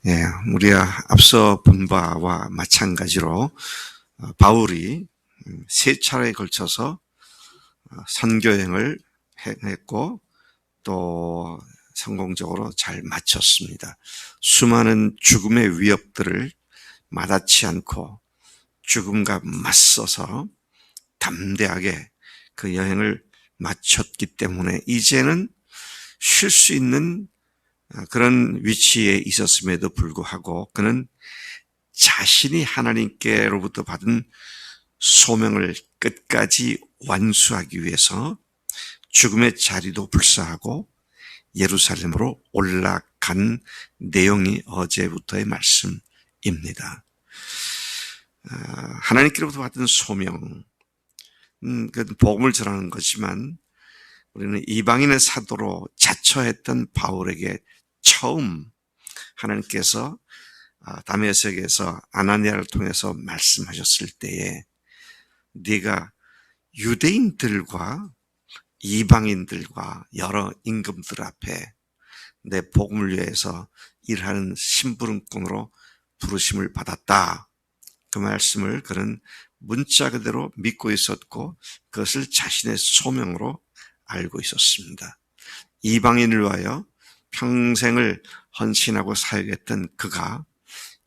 예, 우리가 앞서 본 바와 마찬가지로 바울이 세 차례에 걸쳐서 선교행을 했고 또 성공적으로 잘 마쳤습니다. 수많은 죽음의 위협들을 마다치 않고 죽음과 맞서서 담대하게 그 여행을 마쳤기 때문에 이제는 쉴 수 있는 그런 위치에 있었음에도 불구하고 그는 자신이 하나님께로부터 받은 소명을 끝까지 완수하기 위해서 죽음의 자리도 불사하고 예루살렘으로 올라간 내용이 어제부터의 말씀입니다. 하나님께로부터 받은 소명, 그 복음을 전하는 거지만 우리는 이방인의 사도로 자처했던 바울에게 처음 하나님께서 다메섹에서 아나니아를 통해서 말씀하셨을 때에 네가 유대인들과 이방인들과 여러 임금들 앞에 내 복음을 위해서 일하는 심부름꾼으로 부르심을 받았다. 그 말씀을 그는 문자 그대로 믿고 있었고 그것을 자신의 소명으로 알고 있었습니다. 이방인을 위하여 평생을 헌신하고 사역했던 그가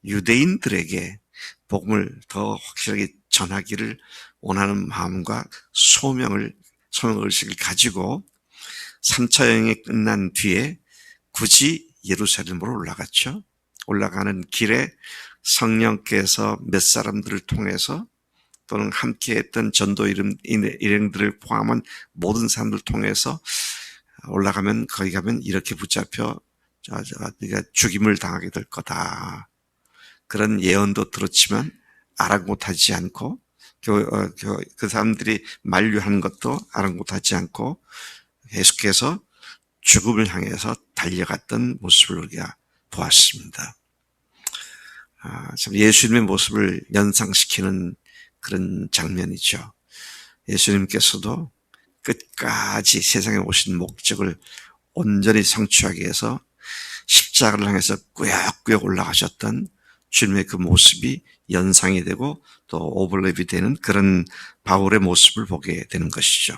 유대인들에게 복음을 더 확실하게 전하기를 원하는 마음과 소명의식을 가지고 3차 여행이 끝난 뒤에 굳이 예루살렘으로 올라갔죠. 올라가는 길에 성령께서 몇 사람들을 통해서 또는 함께했던 전도 일행들을 포함한 모든 사람들을 통해서 올라가면 거기 가면 이렇게 붙잡혀 네가 죽임을 당하게 될 거다. 그런 예언도 들었지만 아랑곳하지 않고 그 사람들이 만류하는 것도 아랑곳하지 않고 계속해서 죽음을 향해서 달려갔던 모습을 우리가 보았습니다. 참 예수님의 모습을 연상시키는 그런 장면이죠. 예수님께서도 끝까지 세상에 오신 목적을 온전히 성취하기 위해서 십자가를 향해서 꾸역꾸역 올라가셨던 주님의 그 모습이 연상이 되고 또 오버랩이 되는 그런 바울의 모습을 보게 되는 것이죠.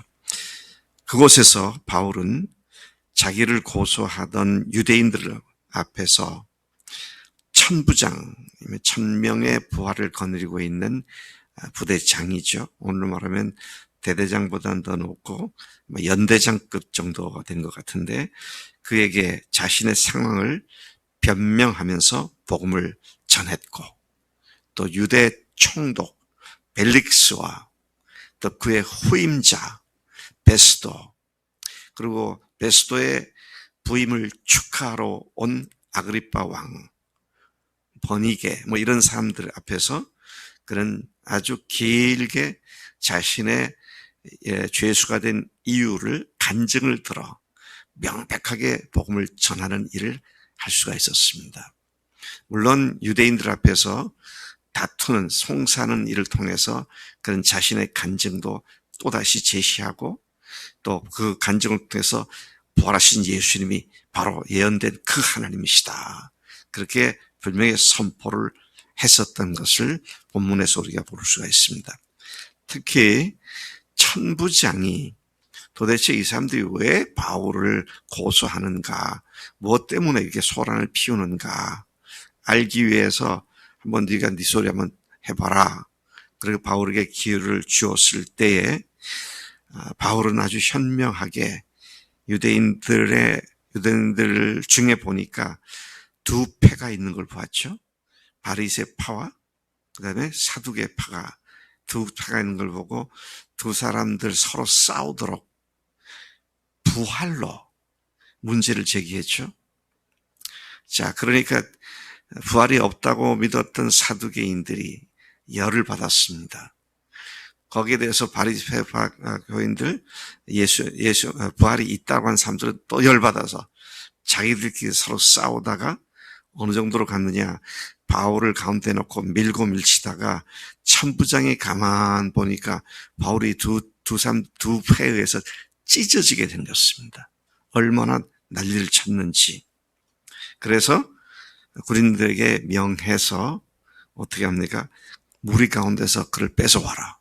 그곳에서 바울은 자기를 고소하던 유대인들 앞에서 천부장, 1000명의 부하를 거느리고 있는 부대장이죠. 오늘로 말하면 대대장보다는 더 높고 연대장급 정도가 된 것 같은데 그에게 자신의 상황을 변명하면서 복음을 전했고 또 유대 총독 벨릭스와 또 그의 후임자 베스도 그리고 베스도의 부임을 축하하러 온 아그리파 왕 버니게 이런 사람들 앞에서 그는 아주 길게 자신의 죄수가 된 이유를 간증을 들어 명백하게 복음을 전하는 일을 할 수가 있었습니다. 물론 유대인들 앞에서 다투는 송사하는 일을 통해서 그런 자신의 간증도 또다시 제시하고 또 그 간증을 통해서 부활하신 예수님이 바로 예언된 그 하나님이시다. 그렇게 분명히 선포를 했었던 것을 본문에서 우리가 볼 수가 있습니다. 특히 천부장이 도대체 이 사람들이 왜 바울을 고소하는가, 무엇 때문에 이렇게 소란을 피우는가 알기 위해서 한번 네가 네 소리 한번 해봐라. 그리고 바울에게 기회를 주었을 때에 바울은 아주 현명하게 유대인들 중에 보니까 두 패가 있는 걸 보았죠. 바리새파와 그다음에 사두개파가 두 패가 있는 걸 보고 두 사람들 서로 싸우도록 부활로 문제를 제기했죠. 자, 그러니까 부활이 없다고 믿었던 사두개인들이 열을 받았습니다. 거기에 대해서 바리새파 교인들 부활이 있다고 한 사람들은 또 열받아서 자기들끼리 서로 싸우다가 어느 정도로 갔느냐, 바울을 가운데 놓고 밀고 밀치다가 천부장이 가만 보니까 바울이 두 패에 의해서 찢어지게 된 것입니다. 얼마나 난리를 쳤는지. 그래서 군인들에게 명해서 어떻게 합니까? 무리 가운데서 그를 뺏어와라.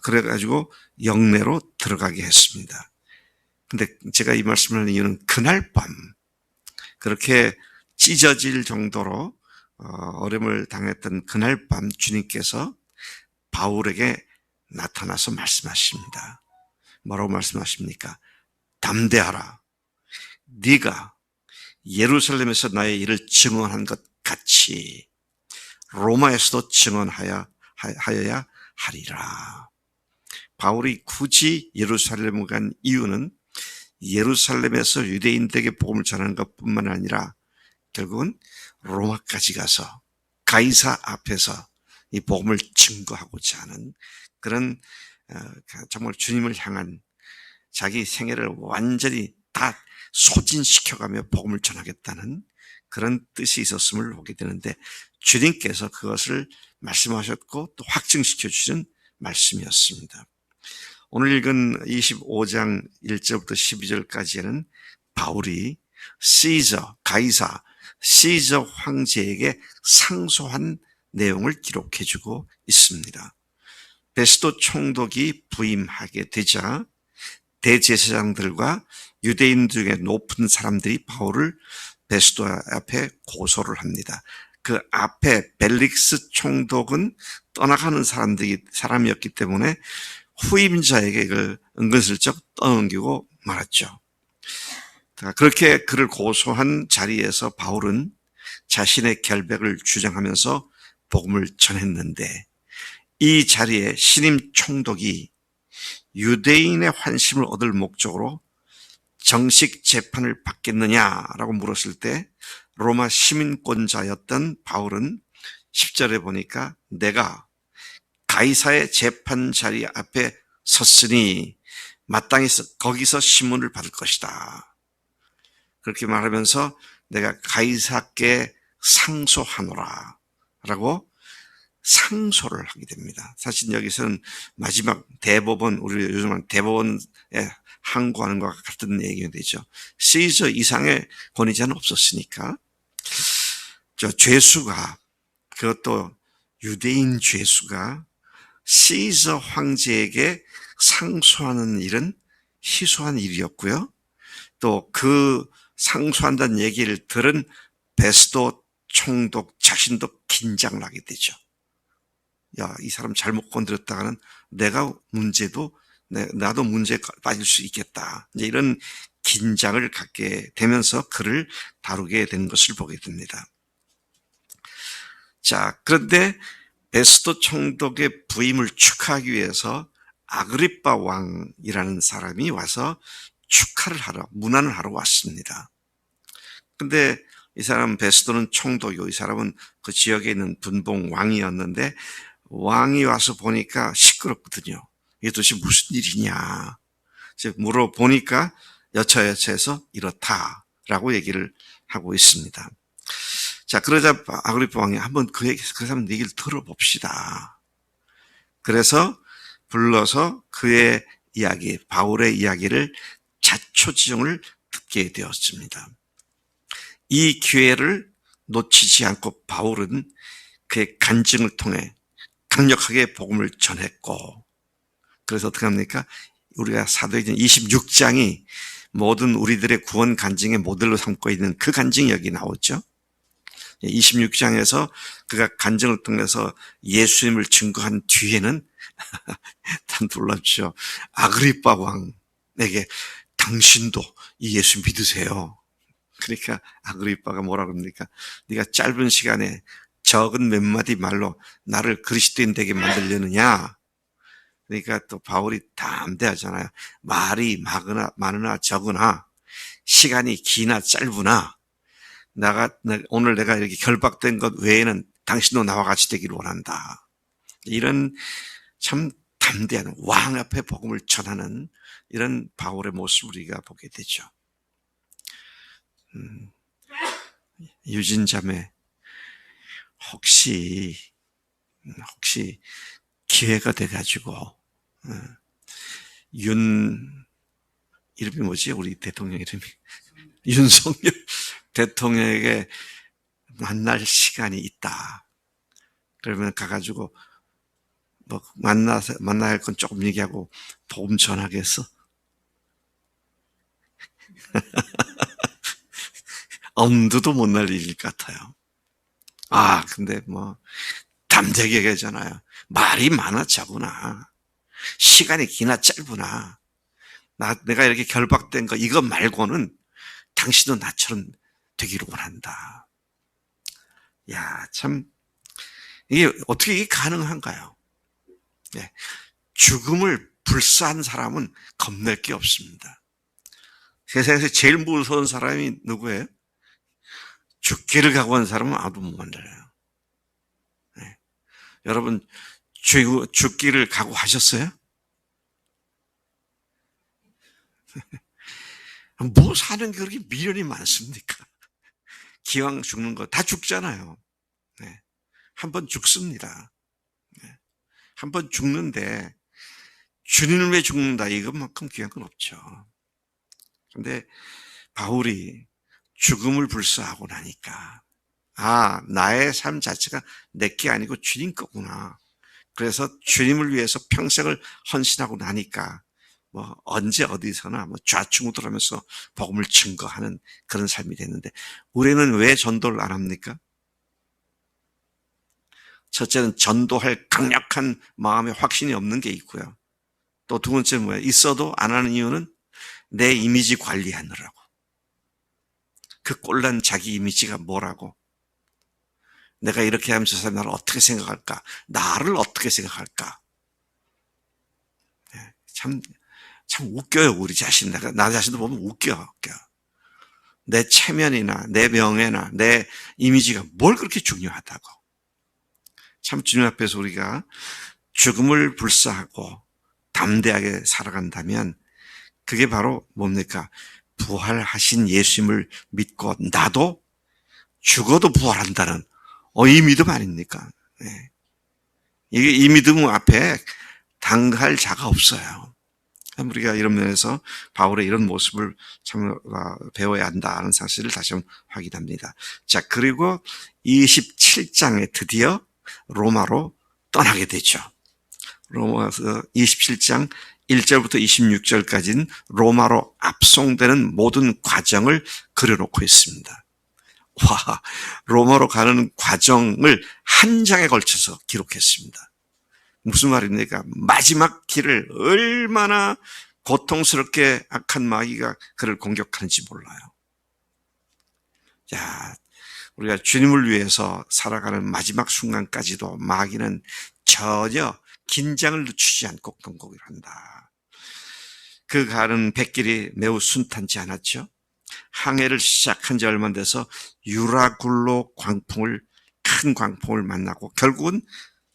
그래가지고 영내로 들어가게 했습니다. 근데 제가 이 말씀을 하는 이유는 그날 밤 그렇게 찢어질 정도로 어려움을 당했던 그날 밤 주님께서 바울에게 나타나서 말씀하십니다. 뭐라고 말씀하십니까? 담대하라. 네가 예루살렘에서 나의 일을 증언한 것 같이 로마에서도 증언하여야 하리라. 바울이 굳이 예루살렘을 간 이유는 예루살렘에서 유대인들에게 복음을 전하는 것뿐만 아니라 결국은 로마까지 가서 가이사 앞에서 이 복음을 증거하고자 하는 그런 정말 주님을 향한 자기 생애를 완전히 다 소진시켜가며 복음을 전하겠다는 그런 뜻이 있었음을 보게 되는데 주님께서 그것을 말씀하셨고 또 확증시켜 주신 말씀이었습니다. 오늘 읽은 25장 1절부터 12절까지는 바울이 가이사, 시저 황제에게 상소한 내용을 기록해주고 있습니다. 베스도 총독이 부임하게 되자 대제사장들과 유대인 중에 높은 사람들이 바울을 베스도 앞에 고소를 합니다. 그 앞에 벨릭스 총독은 떠나가는 사람이었기 때문에 후임자에게 그걸 은근슬쩍 떠넘기고 말았죠. 그렇게 그를 고소한 자리에서 바울은 자신의 결백을 주장하면서 복음을 전했는데 이 자리에 신임 총독이 유대인의 환심을 얻을 목적으로 정식 재판을 받겠느냐라고 물었을 때 로마 시민권자였던 바울은 10절에 보니까 내가 가이사의 재판 자리 앞에 섰으니 마땅히 거기서 심문을 받을 것이다. 그렇게 말하면서 내가 가이사께 상소하노라 라고 상소를 하게 됩니다. 사실 여기서는 마지막 대법원, 우리 요즘은 대법원에 항고하는 것과 같은 얘기가 되죠. 시저 이상의 권위자는 없었으니까 죄수가, 그것도 유대인 죄수가 시저 황제에게 상소하는 일은 희소한 일이었고요. 또 그 상소한다는 얘기를 들은 베스도 총독 자신도 긴장을 하게 되죠. 야, 이 사람 잘못 건드렸다가는 나도 문제에 빠질 수 있겠다. 이제 이런 긴장을 갖게 되면서 그를 다루게 된 것을 보게 됩니다. 자, 그런데 베스도 총독의 부임을 축하하기 위해서 아그리빠 왕이라는 사람이 와서 문안을 하러 왔습니다. 근데 이 사람 베스도는 총독이고 이 사람은 그 지역에 있는 분봉 왕이었는데 왕이 와서 보니까 시끄럽거든요. 이게 도대체 무슨 일이냐. 물어보니까 여차여차해서 이렇다라고 얘기를 하고 있습니다. 자, 그러자 아그리파 왕이 한번 그 사람 얘기를 들어봅시다. 그래서 불러서 그의 이야기, 바울의 이야기를 자초지종을 듣게 되었습니다. 이 기회를 놓치지 않고 바울은 그의 간증을 통해 강력하게 복음을 전했고, 그래서 어떻게 합니까? 우리가 사도행전 26장이 모든 우리들의 구원 간증의 모델로 삼고 있는 그 간증이 여기 나오죠. 26장에서 그가 간증을 통해서 예수님을 증거한 뒤에는 참 놀랍죠. 아그리빠 왕에게 당신도 이 예수 믿으세요. 그러니까 아그리빠가 뭐라 그럽니까? 네가 짧은 시간에 적은 몇 마디 말로 나를 그리스도인 되게 만들려느냐? 그러니까 또 바울이 담대하잖아요. 말이 많으나 적으나 시간이 기나 짧으나 오늘 내가 이렇게 결박된 것 외에는 당신도 나와 같이 되기를 원한다. 이런 참 담대한 왕 앞에 복음을 전하는 이런 바울의 모습을 우리가 보게 되죠. 유진 자매, 혹시 기회가 돼가지고 이름이 뭐지? 우리 대통령 이름이 윤석열 대통령에게 만날 시간이 있다. 그러면 가가지고 뭐 만나야 할 건 조금 얘기하고 복음 전하겠어? 엄두도 못 날 일 같아요. 근데 뭐 담대하게 얘기하잖아요. 말이 많아 적으나 시간이 기나 짧으나 내가 이렇게 결박된 거 이거 말고는 당신도 나처럼 되기를 원한다. 야, 참 이게 어떻게 이게 가능한가요? 네. 죽음을 불사한 사람은 겁낼 게 없습니다. 세상에서 제일 무서운 사람이 누구예요? 죽기를 각오한 사람은 아무도 못 만들어요. 네. 여러분 죽기를 각오하셨어요? 뭐 사는 게 그렇게 미련이 많습니까? 기왕 죽는 거 다 죽잖아요. 네. 한번 죽습니다. 네. 한번 죽는데 주님을 위해 죽는다 이것만큼 귀한 건 없죠. 근데 바울이 죽음을 불사하고 나니까 나의 삶 자체가 내게 아니고 주님 거구나. 그래서 주님을 위해서 평생을 헌신하고 나니까 뭐 언제 어디서나 뭐 좌충우돌하면서 복음을 증거하는 그런 삶이 됐는데 우리는 왜 전도를 안 합니까? 첫째는 전도할 강력한 마음의 확신이 없는 게 있고요. 또 두 번째는 뭐예요? 있어도 안 하는 이유는 내 이미지 관리하느라고. 그 꼴난 자기 이미지가 뭐라고? 내가 이렇게 하면 저 사람이 나를 어떻게 생각할까? 나를 어떻게 생각할까? 참 웃겨요, 우리 자신. 나 자신도 보면 웃겨. 내 체면이나 내 명예나 내 이미지가 뭘 그렇게 중요하다고. 참 주님 앞에서 우리가 죽음을 불사하고 담대하게 살아간다면 그게 바로 뭡니까? 부활하신 예수님을 믿고 나도 죽어도 부활한다는 이 믿음 아닙니까? 네. 이 믿음 앞에 당할 자가 없어요. 우리가 이런 면에서 바울의 이런 모습을 참 배워야 한다는 사실을 다시 한번 확인합니다. 자, 그리고 27장에 드디어 로마로 떠나게 되죠. 로마서 27장 1절부터 26절까지는 로마로 압송되는 모든 과정을 그려놓고 있습니다. 로마로 가는 과정을 한 장에 걸쳐서 기록했습니다. 무슨 말입니까? 마지막 길을 얼마나 고통스럽게 악한 마귀가 그를 공격하는지 몰라요. 자, 우리가 주님을 위해서 살아가는 마지막 순간까지도 마귀는 전혀 긴장을 늦추지 않고 공격을 한다. 그 가는 백길이 매우 순탄치 않았죠. 항해를 시작한 지 얼마 안 돼서 유라굴로 큰 광풍을 만나고 결국은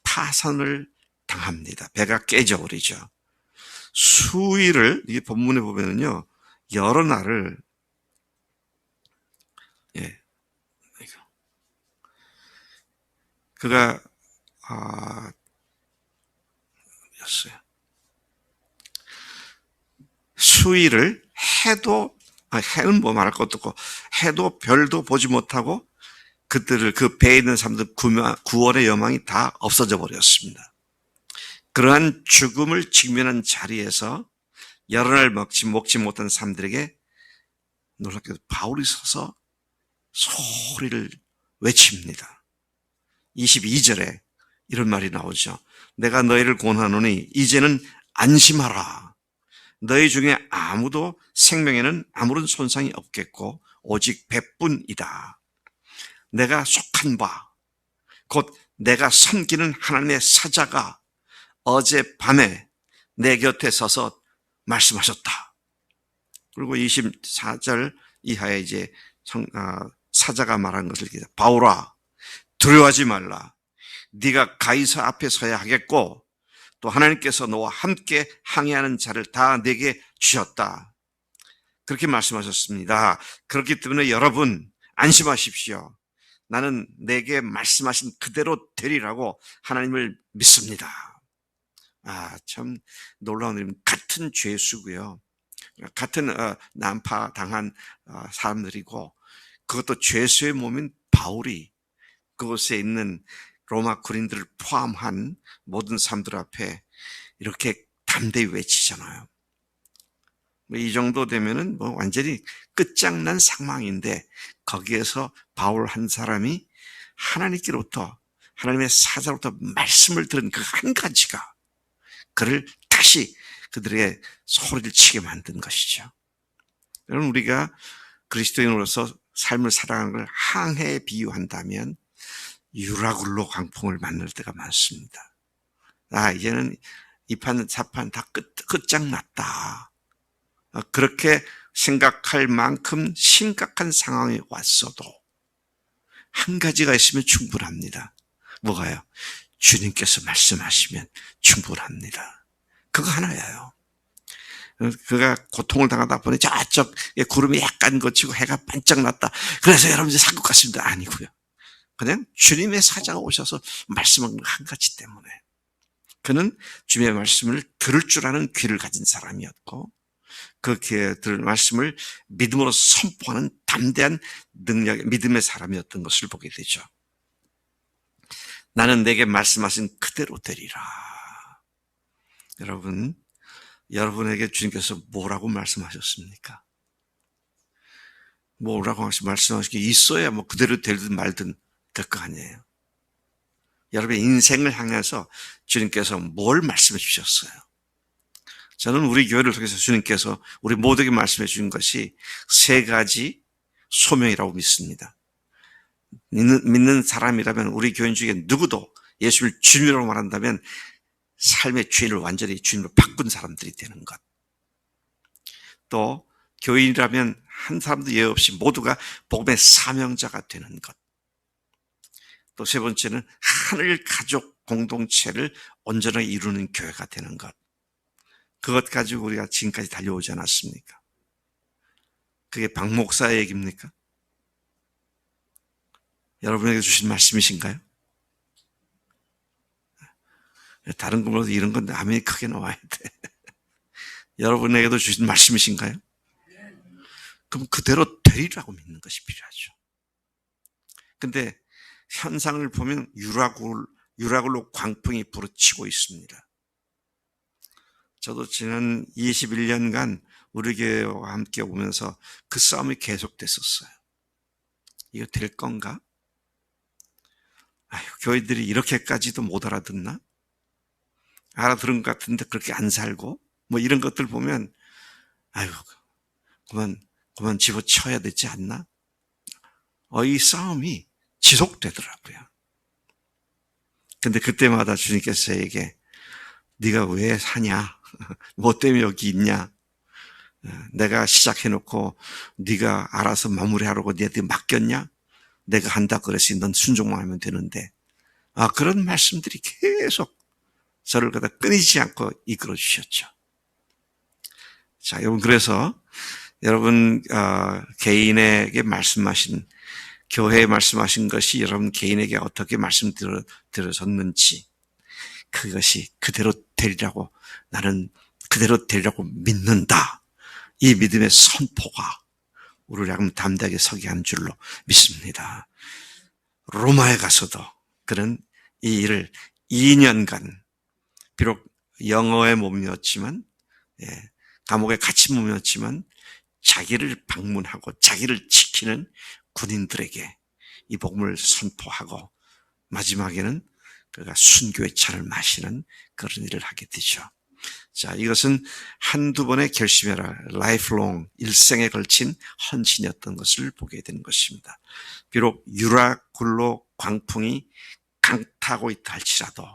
파선을 당합니다. 배가 깨져버리죠. 수일을 이 본문에 보면은요, 여러 날을 그가 수일을 해는 뭐 말할 것도 없고 해도 별도 보지 못하고 그 배에 있는 사람들 구원의 여망이 다 없어져 버렸습니다. 그러한 죽음을 직면한 자리에서 여러 날 먹지 못한 사람들에게 놀랍게도 바울이 서서 소리를 외칩니다. 22절에 이런 말이 나오죠. 내가 너희를 권하노니 이제는 안심하라. 너희 중에 아무도 생명에는 아무런 손상이 없겠고 오직 배뿐이다. 내가 속한 바, 곧 내가 섬기는 하나님의 사자가 어젯밤에 내 곁에 서서 말씀하셨다. 그리고 24절 이하에 이제 사자가 말한 것을 바울아, 두려워하지 말라. 네가 가이사 앞에 서야 하겠고 또 하나님께서 너와 함께 항해하는 자를 다 내게 주셨다. 그렇게 말씀하셨습니다. 그렇기 때문에 여러분 안심하십시오. 나는 내게 말씀하신 그대로 되리라고 하나님을 믿습니다. 참 놀라운 일. 같은 죄수고요. 같은 난파 당한 사람들이고 그것도 죄수의 몸인 바울이 그곳에 있는 로마 군인들을 포함한 모든 사람들 앞에 이렇게 담대히 외치잖아요. 이 정도 되면은 완전히 끝장난 상황인데, 거기에서 바울 한 사람이 하나님께로부터, 하나님의 사자로부터 말씀을 들은 그 한 가지가 그를 다시 그들의 소리를 치게 만든 것이죠. 여러분, 우리가 그리스도인으로서 삶을 살아가는 걸 항해에 비유한다면 유라굴로 광풍을 만날 때가 많습니다. 이제는 이판 사판 다 끝장났다. 그렇게 생각할 만큼 심각한 상황이 왔어도 한 가지가 있으면 충분합니다. 뭐가요? 주님께서 말씀하시면 충분합니다. 그거 하나예요. 그가 고통을 당하다 보니 저쪽 구름이 약간 걷히고 해가 반짝 났다. 그래서 여러분들 살 것 같습니다. 아니고요. 그냥 주님의 사자가 오셔서 말씀한 한 가지 때문에. 그는 주님의 말씀을 들을 줄 아는 귀를 가진 사람이었고, 그 들을 말씀을 믿음으로 선포하는 담대한 능력, 믿음의 사람이었던 것을 보게 되죠. 나는 내게 말씀하신 그대로 되리라. 여러분, 여러분에게 주님께서 뭐라고 말씀하셨습니까? 뭐라고 말씀하신 게 있어야 그대로 되든 말든 될 거 아니에요. 여러분의 인생을 향해서 주님께서 뭘 말씀해 주셨어요? 저는 우리 교회를 통해서 주님께서 우리 모두에게 말씀해 주신 것이 세 가지 소명이라고 믿습니다. 믿는 사람이라면, 우리 교인 중에 누구도 예수를 주님으로 말한다면 삶의 주인을 완전히 주님으로 바꾼 사람들이 되는 것. 또 교인이라면 한 사람도 예외 없이 모두가 복음의 사명자가 되는 것. 또 세 번째는 하늘 가족 공동체를 온전하게 이루는 교회가 되는 것. 그것 가지고 우리가 지금까지 달려오지 않았습니까? 그게 박 목사의 얘기입니까? 여러분에게 주신 말씀이신가요? 다른 것보다 이런 건 아멘이 크게 나와야 돼. 여러분에게도 주신 말씀이신가요? 그럼 그대로 되리라고 믿는 것이 필요하죠. 근데 현상을 보면 유라굴로 광풍이 부르치고 있습니다. 저도 지난 21년간 우리 교회와 함께 오면서 그 싸움이 계속됐었어요. 이거 될 건가? 교회들이 이렇게까지도 못 알아듣나? 알아들은 것 같은데 그렇게 안 살고 이런 것들 보면 그만 집어쳐야 되지 않나? 이 싸움이 지속되더라고요. 근데 그때마다 주님께서 저에게 네가 왜 사냐? 뭐 때문에 여기 있냐? 내가 시작해놓고 네가 알아서 마무리하라고 네한테 맡겼냐? 내가 한다 그랬으니 넌 순종만 하면 되는데. 그런 말씀들이 계속 저를 끊이지 않고 이끌어 주셨죠. 자, 여러분, 그래서 여러분 개인에게 말씀하신, 교회에 말씀하신 것이 여러분 개인에게 어떻게 말씀드려졌는지, 그것이 그대로 되리라고, 나는 그대로 되리라고 믿는다. 이 믿음의 선포가 우리를 약간 담대하게 서게 한 줄로 믿습니다. 로마에 가서도 그는 이 일을 2년간, 비록 영어의 몸이었지만, 감옥에 갇힌 몸이었지만, 자기를 방문하고 자기를 지키는 군인들에게 이 복음을 선포하고, 마지막에는 그가 순교의 차를 마시는 그런 일을 하게 되죠. 자, 이것은 한두 번의 결심이라 라이프롱, 일생에 걸친 헌신이었던 것을 보게 되는 것입니다. 비록 유라굴로 광풍이 강타하고 있다 할지라도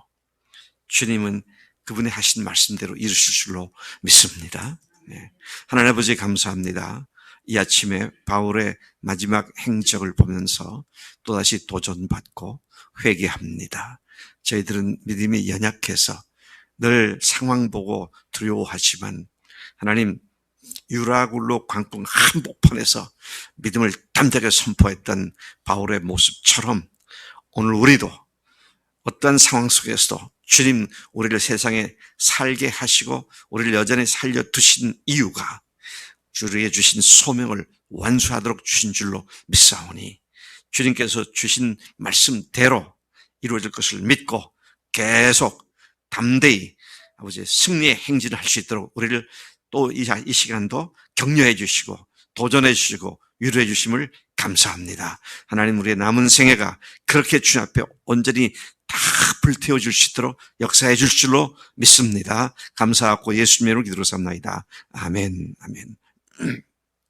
주님은 그분이 하신 말씀대로 이루실 줄로 믿습니다. 하나님 아버지, 감사합니다. 이 아침에 바울의 마지막 행적을 보면서 또다시 도전받고 회개합니다. 저희들은 믿음이 연약해서 늘 상황 보고 두려워하지만, 하나님, 유라굴로 광풍 한복판에서 믿음을 담대하게 선포했던 바울의 모습처럼 오늘 우리도 어떠한 상황 속에서도 주님, 우리를 세상에 살게 하시고 우리를 여전히 살려두신 이유가 우리에게 주신 소명을 완수하도록 주신 줄로 믿사오니 주님께서 주신 말씀대로 이루어질 것을 믿고 계속 담대히 아버지 승리의 행진을 할 수 있도록 우리를 또 이 시간도 격려해 주시고 도전해 주시고 위로해 주심을 감사합니다. 하나님, 우리의 남은 생애가 그렇게 주님 앞에 온전히 다 불태워 줄 수 있도록 역사해 줄 줄로 믿습니다. 감사하고 예수님의 이름으로 기도로 삼나이다. 아멘. 아멘.